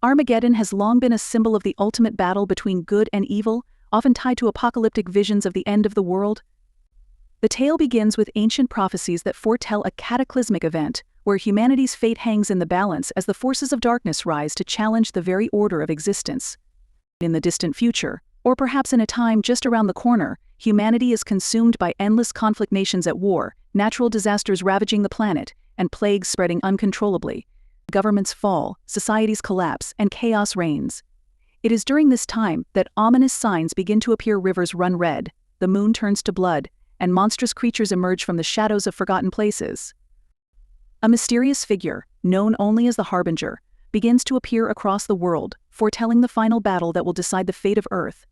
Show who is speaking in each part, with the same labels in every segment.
Speaker 1: Armageddon has long been a symbol of the ultimate battle between good and evil, often tied to apocalyptic visions of the end of the world. The tale begins with ancient prophecies that foretell a cataclysmic event, where humanity's fate hangs in the balance as the forces of darkness rise to challenge the very order of existence. In the distant future, or perhaps in a time just around the corner, humanity is consumed by endless conflict, nations at war, natural disasters ravaging the planet, and plagues spreading uncontrollably. Governments fall, societies collapse, and chaos reigns. It is during this time that ominous signs begin to appear. Rivers run red, the moon turns to blood, and monstrous creatures emerge from the shadows of forgotten places. A mysterious figure, known only as the Harbinger, begins to appear across the world, foretelling the final battle that will decide the fate of Earth.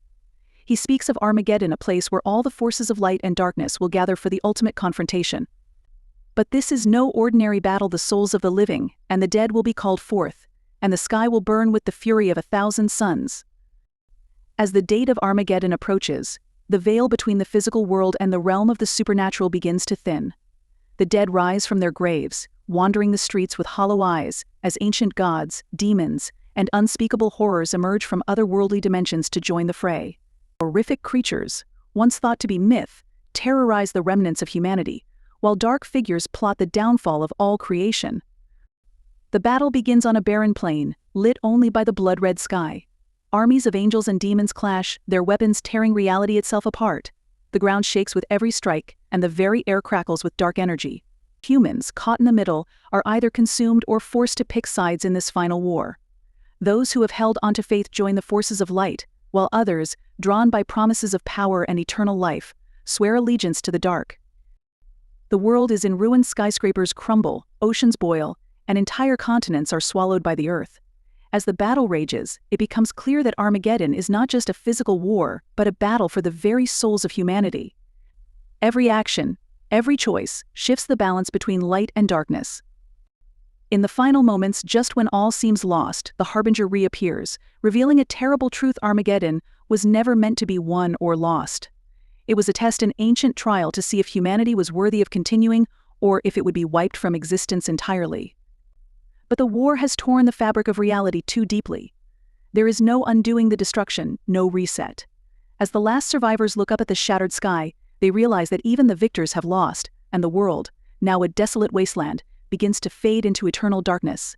Speaker 1: He speaks of Armageddon, a place where all the forces of light and darkness will gather for the ultimate confrontation. But this is no ordinary battle. The souls of the living and the dead will be called forth, and the sky will burn with the fury of 1,000 suns. As the date of Armageddon approaches, the veil between the physical world and the realm of the supernatural begins to thin. The dead rise from their graves, wandering the streets with hollow eyes, as ancient gods, demons, and unspeakable horrors emerge from otherworldly dimensions to join the fray. Horrific creatures, once thought to be myth, terrorize the remnants of humanity, while dark figures plot the downfall of all creation. The battle begins on a barren plain, lit only by the blood-red sky. Armies of angels and demons clash, their weapons tearing reality itself apart. The ground shakes with every strike, and the very air crackles with dark energy. Humans, caught in the middle, are either consumed or forced to pick sides in this final war. Those who have held onto faith join the forces of light, while others, drawn by promises of power and eternal life, swear allegiance to the dark. The world is in ruins. Skyscrapers crumble, oceans boil, and entire continents are swallowed by the earth. As the battle rages, it becomes clear that Armageddon is not just a physical war, but a battle for the very souls of humanity. Every action, every choice, shifts the balance between light and darkness. In the final moments, just when all seems lost, the Harbinger reappears, revealing a terrible truth: Armageddon was never meant to be won or lost. It was a test, an ancient trial to see if humanity was worthy of continuing, or if it would be wiped from existence entirely. But the war has torn the fabric of reality too deeply. There is no undoing the destruction, no reset. As the last survivors look up at the shattered sky, they realize that even the victors have lost, and the world, now a desolate wasteland, begins to fade into eternal darkness.